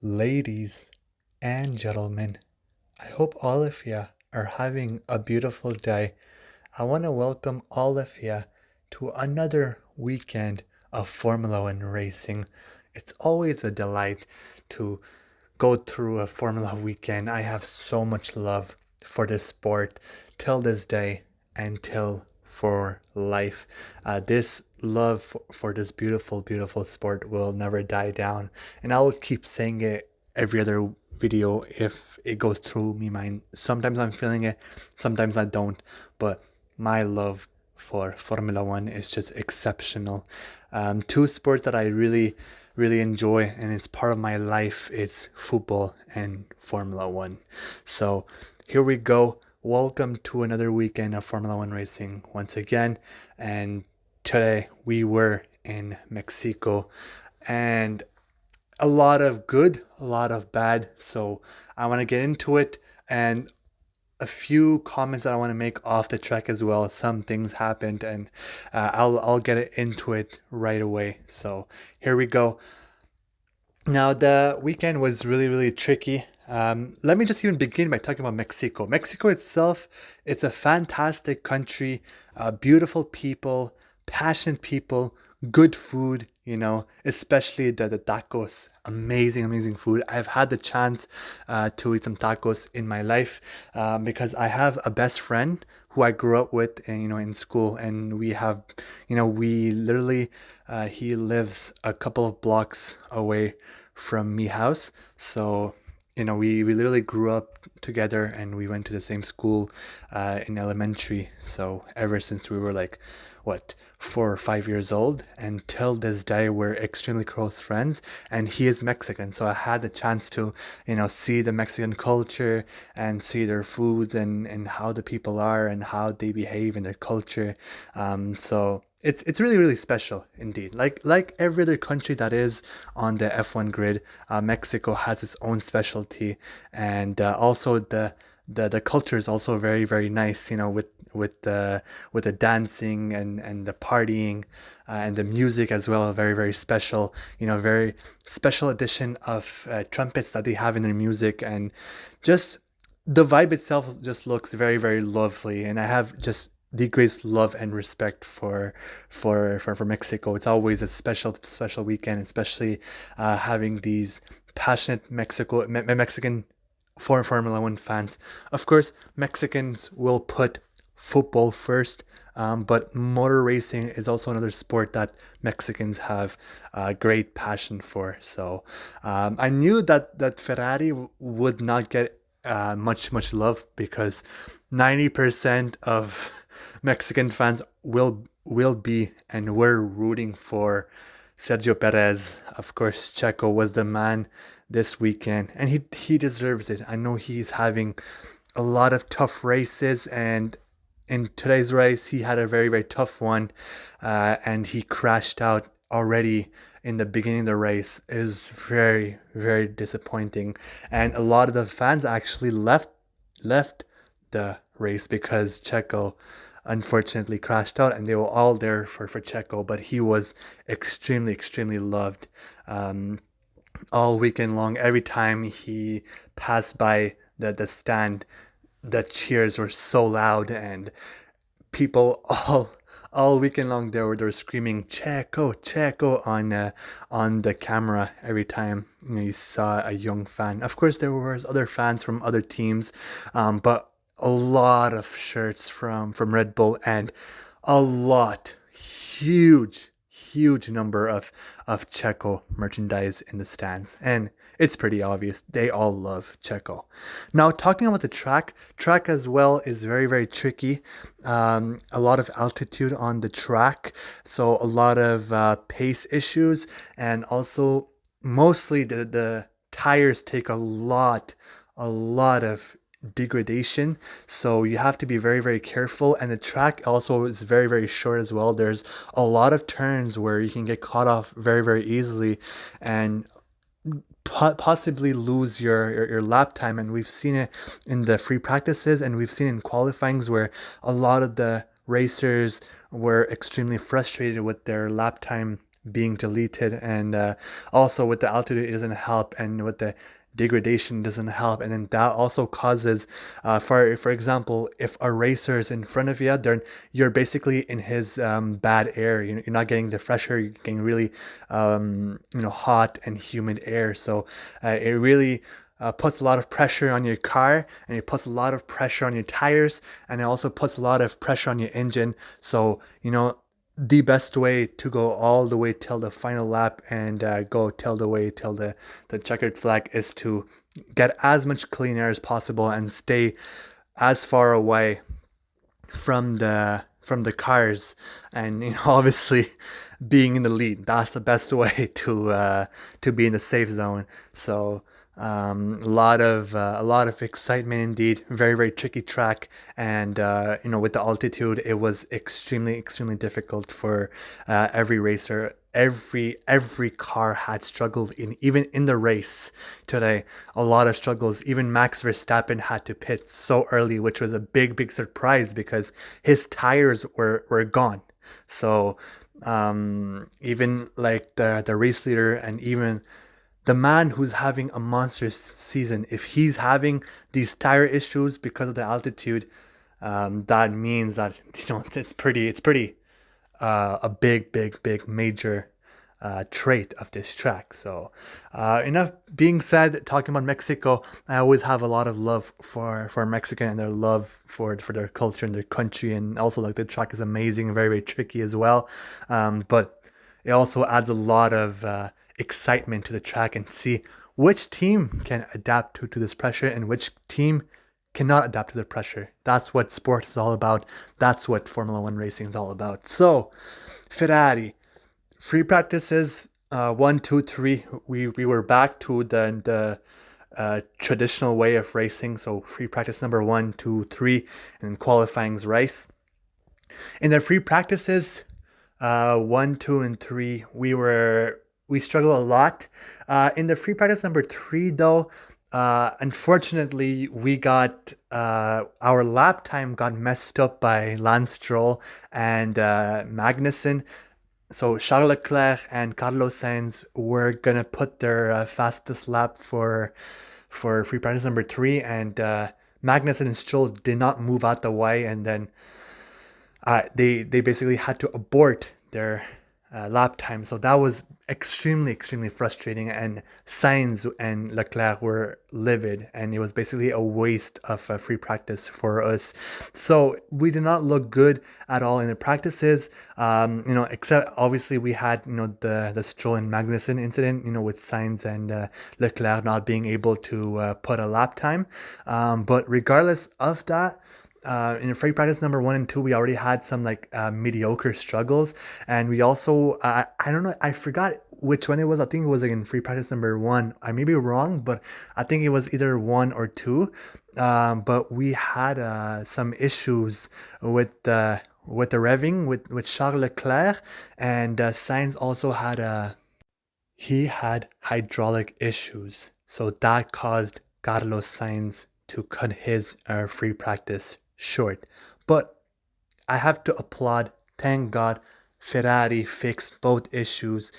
Ladies and gentlemen, I hope all of you are having a beautiful day. I want to welcome all of you to another weekend of Formula One racing. It's always a delight to go through a Formula weekend. I have so much love for this sport till this day and till for life. This love for this beautiful, beautiful sport will never die down. And I'll keep saying it every other video if it goes through me mind. Sometimes I'm feeling it, sometimes I don't. But my love for Formula One is just exceptional. Two sports that I really, really enjoy and it's part of my life is football and Formula One. So here we go. Welcome to another weekend of Formula One racing once again. And today we were in Mexico and a lot of good, a lot of bad. So I want to get into it and a few comments that I want to make off the track as well. Some things happened, and I'll get into it right away. So here we go. Now the weekend was really really tricky. Let me just even begin by talking about Mexico. Mexico itself, it's a fantastic country, beautiful people, passionate people, good food. Especially the tacos. Amazing, amazing food. I've had the chance to eat some tacos in my life because I have a best friend who I grew up with, in school, and we literally, he lives a couple of blocks away from me house. So we literally grew up together and we went to the same school in elementary. So ever since we were like, what, 4 or 5 years old, until this day, we're extremely close friends. And he is Mexican. So I had the chance to, see the Mexican culture and see their foods and how the people are and how they behave in their culture. So it's really really special indeed. Like every other country that is on the F1 grid, Mexico has its own specialty, and also the culture is also very very nice. With the dancing and the partying and the music as well, very very special. Very special edition of trumpets that they have in their music, and just the vibe itself just looks very very lovely. And I have just the greatest love and respect for Mexico. It's always a special weekend, especially having these passionate Mexican for Formula One fans. Of course, Mexicans will put football first, but motor racing is also another sport that Mexicans have great passion for. So I knew that Ferrari would not get much love because 90% of Mexican fans will be and were rooting for Sergio Perez. Of course, Checo was the man this weekend, and he deserves it. I know he's having a lot of tough races, and in today's race, he had a very very tough one, and he crashed out already in the beginning of the race. It was very very disappointing, and a lot of the fans actually left the race because Checo unfortunately crashed out, and they were all there for Checo, but he was extremely loved all weekend long. Every time he passed by the stand, the cheers were so loud, and people all weekend long they were screaming Checo on the camera every time you saw a young fan. Of course, there was other fans from other teams, but a lot of shirts from Red Bull, and a lot, huge number of Checo merchandise in the stands, and it's pretty obvious they all love Checo. Now, talking about the track as well is very very tricky. A lot of altitude on the track, so a lot of pace issues, and also mostly the tires take a lot of degradation, so you have to be very very careful. And the track also is very very short as well. There's a lot of turns where you can get caught off very very easily and possibly lose your lap time. And we've seen it in the free practices, and we've seen in qualifyings where a lot of the racers were extremely frustrated with their lap time being deleted, and also with the altitude it doesn't help, and with the degradation doesn't help, and then that also causes for example, if a racer is in front of you, then you're basically in his bad air. You're not getting the fresh air, you're getting really hot and humid air. So it really puts a lot of pressure on your car, and it puts a lot of pressure on your tires, and it also puts a lot of pressure on your engine. So the best way to go all the way till the final lap and go till the way till the checkered flag is to get as much clean air as possible and stay as far away from the cars, and obviously being in the lead, that's the best way to be in the safe zone. So a lot of excitement indeed. Very, very tricky track, and with the altitude, it was extremely difficult for every racer. Every car had struggled even in the race today. A lot of struggles. Even Max Verstappen had to pit so early, which was a big surprise because his tires were gone. So even like the race leader, and even the man who's having a monstrous season, if he's having these tire issues because of the altitude, that means that it's pretty a big major trait of this track. So enough being said, talking about Mexico, I always have a lot of love for Mexican and their love for their culture and their country, and also like the track is amazing, very tricky as well, but it also adds a lot of excitement to the track, and see which team can adapt to this pressure and which team cannot adapt to the pressure. That's what sports is all about. That's what Formula One racing is all about. So, Ferrari, free practices, 1, 2, 3. We were back to the traditional way of racing. So, free practice number 1, 2, 3, and qualifying's race. In the free practices, 1, 2, and 3, we struggled a lot. In the free practice number 3, though, unfortunately, we got our lap time got messed up by Lance Stroll and Magnussen. So Charles Leclerc and Carlos Sainz were gonna put their fastest lap for free practice number 3, and Magnussen and Stroll did not move out the way, and then they basically had to abort their lap time. So that was extremely frustrating, and Sainz and Leclerc were livid, and it was basically a waste of free practice for us. So we did not look good at all in the practices, except obviously we had the Stroll and Magnussen incident, with Sainz and Leclerc not being able to put a lap time, but regardless of that, in free practice number 1 and 2, we already had some mediocre struggles, and we also I don't know, I forgot which one it was. I think it was in free practice number 1. I may be wrong, but I think it was either 1 or 2. But we had some issues with the revving with Charles Leclerc, and Sainz also had hydraulic issues, so that caused Carlos Sainz to cut his free practice short. But I have to applaud, thank God, Ferrari fixed both issues.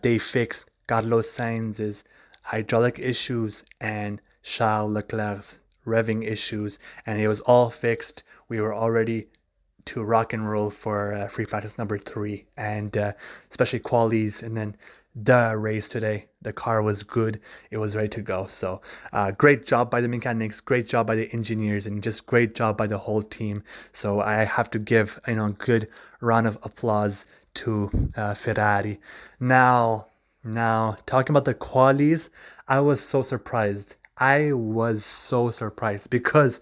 They fixed Carlos Sainz's hydraulic issues and Charles Leclerc's revving issues, and it was all fixed. We were all ready to rock and roll for free practice number 3, and especially qualies, and then the race today. The car was good. It was ready to go. So great job by the mechanics, great job by the engineers, and just great job by the whole team. So I have to give a good round of applause to Ferrari. Now talking about the qualies, I was so surprised. Because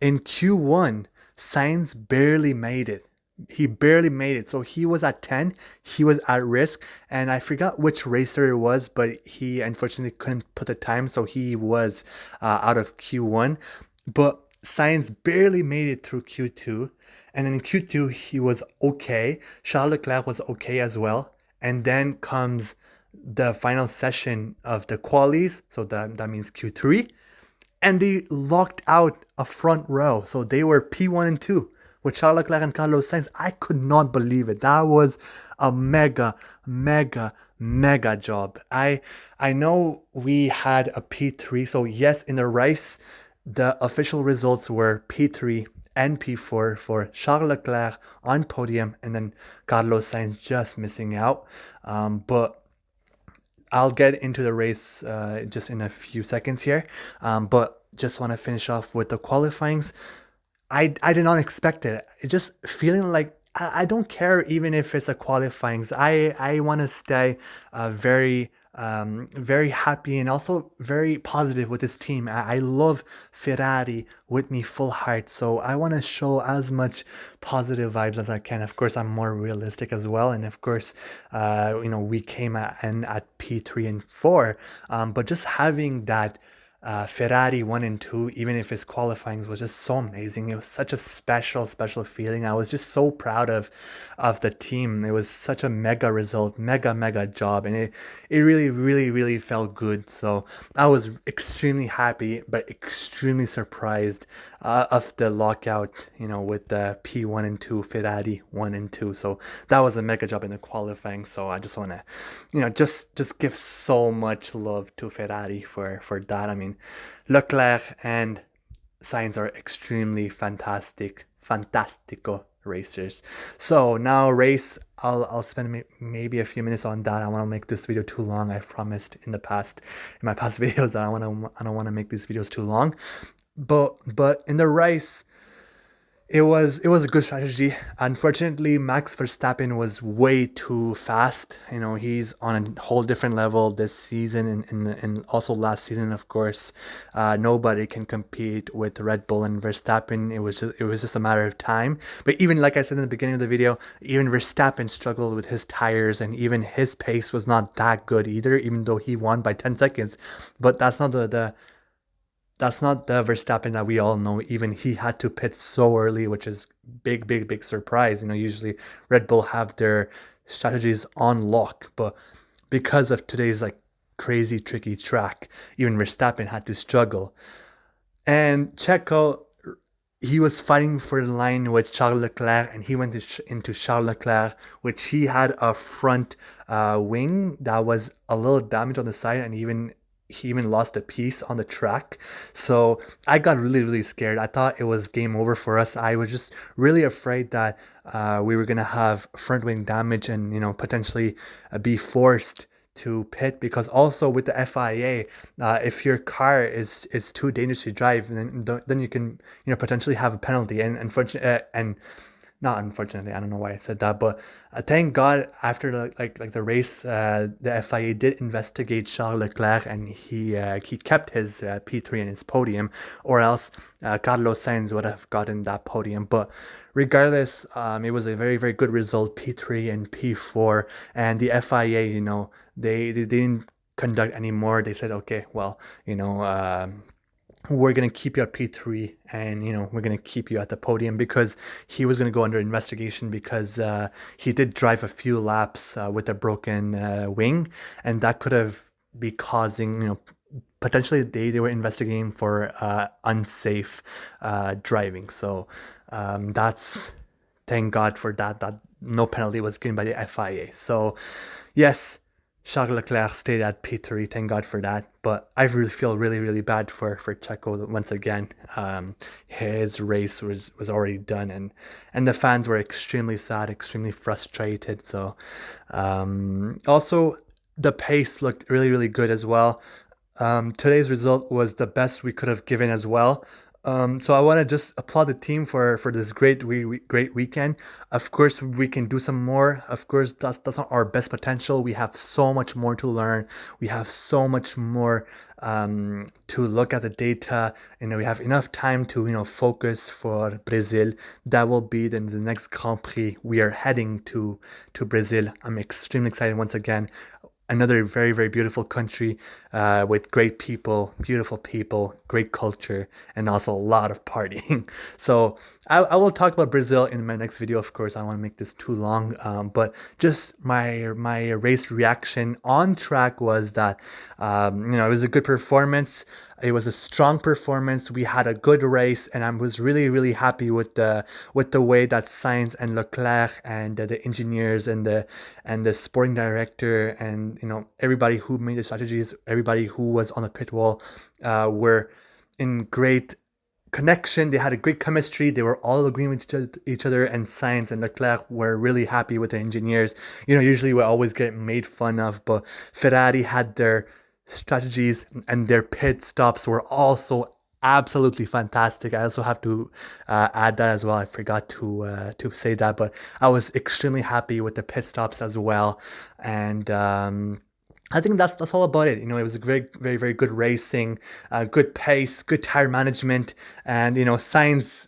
in Q1, Sainz barely made it. He barely made it. So he was at 10. He was at risk. And I forgot which racer it was, but he unfortunately couldn't put the time. So he was out of Q1. But Sainz barely made it through Q2. And then in Q2, he was okay. Charles Leclerc was okay as well. And then comes the final session of the qualies. So that means Q3. And they locked out a front row. So they were P1 and 2. with Charles Leclerc and Carlos Sainz. I could not believe it. That was a mega job. I know we had a P3, so yes, in the race, the official results were P3 and P4 for Charles Leclerc on podium, and then Carlos Sainz just missing out. But I'll get into the race just in a few seconds here. But just want to finish off with the qualifyings. I did not expect it. It just feeling like I don't care even if it's a qualifyings. I want to stay very happy and also very positive with this team. I love Ferrari with me full heart, so I want to show as much positive vibes as I can. Of course, I'm more realistic as well, and of course, we came at P3 and 4, but just having that Ferrari 1 and 2, even if his qualifying was just so amazing. It was such a special feeling. I was just so proud of the team. It was such a mega result, mega job, and it really felt good. So I was extremely happy, but extremely surprised of the lockout, with the P1 and 2, Ferrari 1 and 2. So that was a mega job in the qualifying. So I just want to, just give so much love to Ferrari for that. I mean, Leclerc and Sainz are extremely fantastico racers. So now race, I'll spend maybe a few minutes on that. I want to make this video too long. I've promised in my past videos that I don't want to make these videos too long. But in the race, it was a good strategy. Unfortunately, Max Verstappen was way too fast. He's on a whole different level this season and also last season, of course. Nobody can compete with Red Bull and Verstappen. It was just a matter of time. But even like I said in the beginning of the video, even Verstappen struggled with his tires, and even his pace was not that good either, even though he won by 10 seconds. But that's not that's not the Verstappen that we all know. Even he had to pit so early, which is big surprise. Usually Red Bull have their strategies on lock, but because of today's crazy tricky track, even Verstappen had to struggle. And Checo, he was fighting for the line with Charles Leclerc, and he went into Charles Leclerc, which he had a front wing that was a little damaged on the side, and he even lost a piece on the track. So I got really scared. I thought it was game over for us. I was just really afraid that we were gonna have front wing damage and potentially be forced to pit, because also with the FIA, if your car is too dangerous to drive, then you can potentially have a penalty. And unfortunately, and not unfortunately, I don't know why I said that, but thank God after the race, the FIA did investigate Charles Leclerc, and he kept his P3 and his podium, or else Carlos Sainz would have gotten that podium. But regardless, it was a very good result, P3 and P4, and the FIA, they didn't conduct anymore. They said, okay, well, we're going to keep you at P3, and we're going to keep you at the podium, because he was going to go under investigation because he did drive a few laps with a broken wing, and that could have be causing potentially they were investigating for unsafe driving. So that's, thank God for that no penalty was given by the FIA. So yes, Charles Leclerc stayed at P3, thank God for that. But I really feel really bad for Checo once again. His race was already done, and the fans were extremely sad, extremely frustrated. So also the pace looked really good as well. Today's result was the best we could have given as well. So I want to just applaud the team for this great weekend. Of course, we can do some more. Of course, that's not our best potential. We have so much more to learn. We have so much more to look at the data. We have enough time to focus for Brazil. That will be the next Grand Prix. We are heading to Brazil. I'm extremely excited once again. another very, very beautiful country with great people, beautiful people, great culture, and also a lot of partying. So I will talk about Brazil in my next video. Of course, I don't want to make this too long, but just my race reaction on track was that it was a good performance. It was a strong performance. We had a good race, and I was really, really happy with the way that Sainz and Leclerc and the engineers and the sporting director and everybody who made the strategies, everybody who was on the pit wall, were in great connection. They had a great chemistry. They were all agreeing with each other, and Sainz and Leclerc were really happy with the engineers. Usually we always get made fun of, but Ferrari had their strategies, and their pit stops were also absolutely fantastic. I also have to add that as well. I forgot to say that, but I was extremely happy with the pit stops as well, and I think that's all about it. It was a very, very, very good racing, good pace, good tire management, and Sainz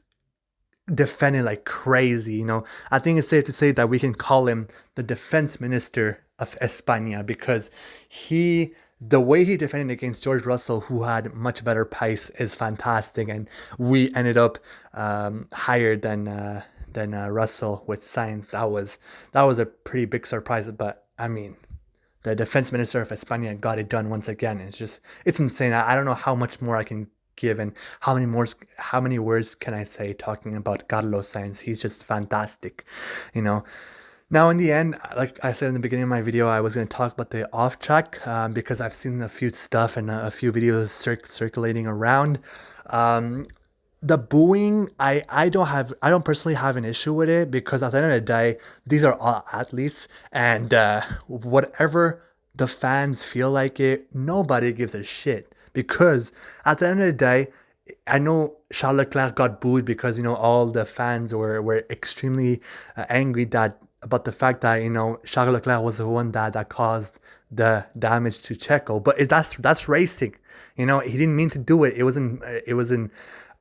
defending like crazy. I think it's safe to say that we can call him the defense minister of España, because the way he defended against George Russell, who had much better pace, is fantastic, and we ended up higher than Russell with Sainz. That was a pretty big surprise, but I mean, the defense minister of España got it done once again. It's insane. I don't know how much more I can give, and how many words can I say talking about Carlos Sainz. He's just fantastic, Now, in the end, like I said in the beginning of my video, I was going to talk about the off track, because I've seen a few stuff and a few videos circulating around. The booing, I don't personally have an issue with it, because at the end of the day, these are all athletes, and whatever the fans feel like it, nobody gives a shit, because at the end of the day, I know Charles Leclerc got booed because all the fans were extremely angry about the fact that Charles Leclerc was the one that caused the damage to Checo, but that's racing. He didn't mean to do it. It wasn't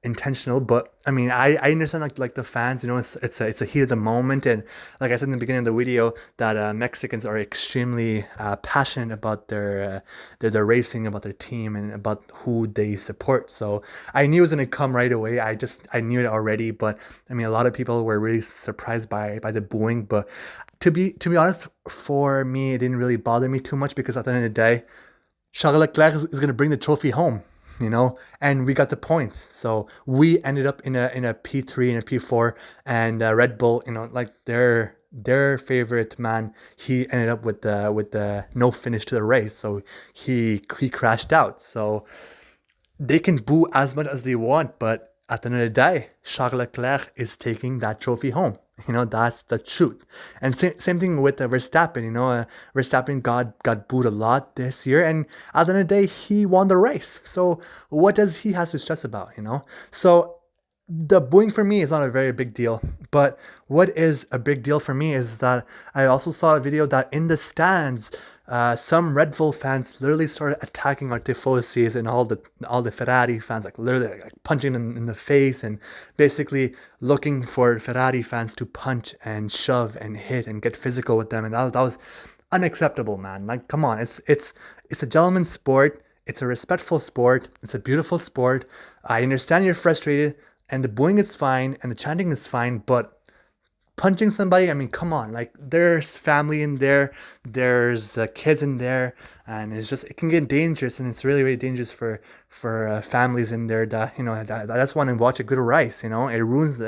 intentional. But I mean, I understand like the fans, it's a heat of the moment, and like I said in the beginning of the video, that Mexicans are extremely passionate about their racing, about their team, and about who they support. So I knew it was gonna come right away. I knew it already, but I mean, a lot of people were really surprised by the booing. But to be honest, for me, it didn't really bother me too much, because at the end of the day, Charles Leclerc is going to bring the trophy home, and we got the points. So we ended up in a P3 and a P4, and Red Bull, like their favorite man, he ended up with the no finish to the race. So he crashed out. So they can boo as much as they want, but at the end of the day, Charles Leclerc is taking that trophy home. That's the truth. And same thing with Verstappen. Verstappen got booed a lot this year, and at the end of the day, he won the race. So what does he have to stress about? So the booing for me is not a very big deal. But what is a big deal for me is that I also saw a video that in the stands, some Red Bull fans literally started attacking our tifosis and all the Ferrari fans, like literally like punching them in the face, and basically looking for Ferrari fans to punch and shove and hit and get physical with them. And that was unacceptable, man. Like, come on, it's a gentleman's sport. It's a respectful sport. It's a beautiful sport. I understand you're frustrated, and the booing is fine, and the chanting is fine, but punching somebody, I mean, come on, like there's family in there, there's kids in there, and it can get dangerous, and it's really, really dangerous for families in there that that just want to watch a good race. It ruins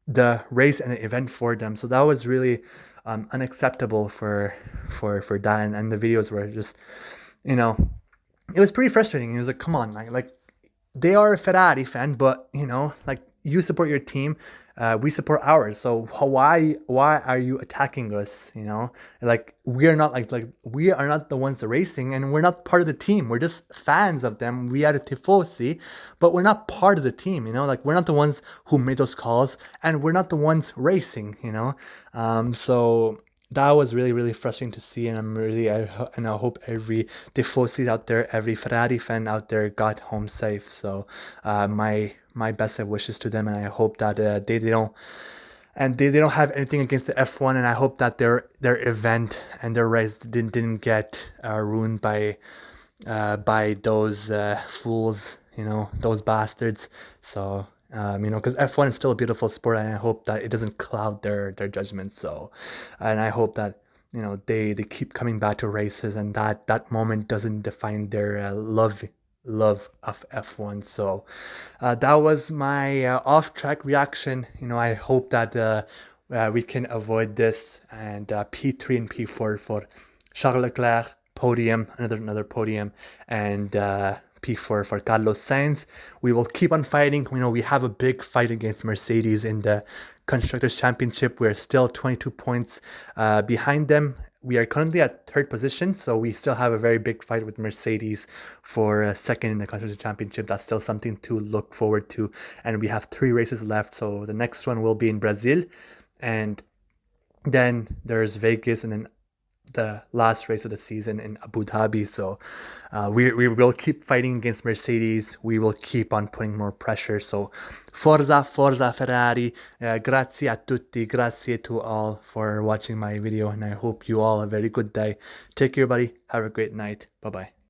the race and the event for them. So that was really unacceptable for that, and the videos were just it was pretty frustrating. It was like, come on, like they are a Ferrari fan, but like you support your team, we support ours. So why are you attacking us? Like we are not we are not the ones racing, and we're not part of the team. We're just fans of them. We are a tifosi, but we're not part of the team. Like we're not the ones who made those calls, and we're not the ones racing. So that was really, really frustrating to see, and I hope every tifosi out there, every Ferrari fan out there got home safe. So my best of wishes to them, and I hope that they don't and they don't have anything against the F1, and I hope that their event and their race didn't get ruined by those fools, those bastards. So because F1 is still a beautiful sport, and I hope that it doesn't cloud their judgment. So, and I hope that they keep coming back to races, and that moment doesn't define their love of F1. So that was my off track reaction. I hope that we can avoid this, and P3 and P4 for Charles Leclerc, podium, another podium, and P4 for Carlos Sainz. We will keep on fighting. We have a big fight against Mercedes in the Constructors' Championship. We're still 22 points behind them. We are currently at third position, so we still have a very big fight with Mercedes for second in the Constructors' Championship. That's still something to look forward to. And we have 3 races left, so the next one will be in Brazil. And then there's Vegas, and then the last race of the season in Abu Dhabi. So we will keep fighting against Mercedes. We will keep on putting more pressure. So Forzaaa Ferrari. Grazie a tutti, grazie to all for watching my video, and I hope you all have a very good day. Take care, buddy. Have a great night. Bye bye.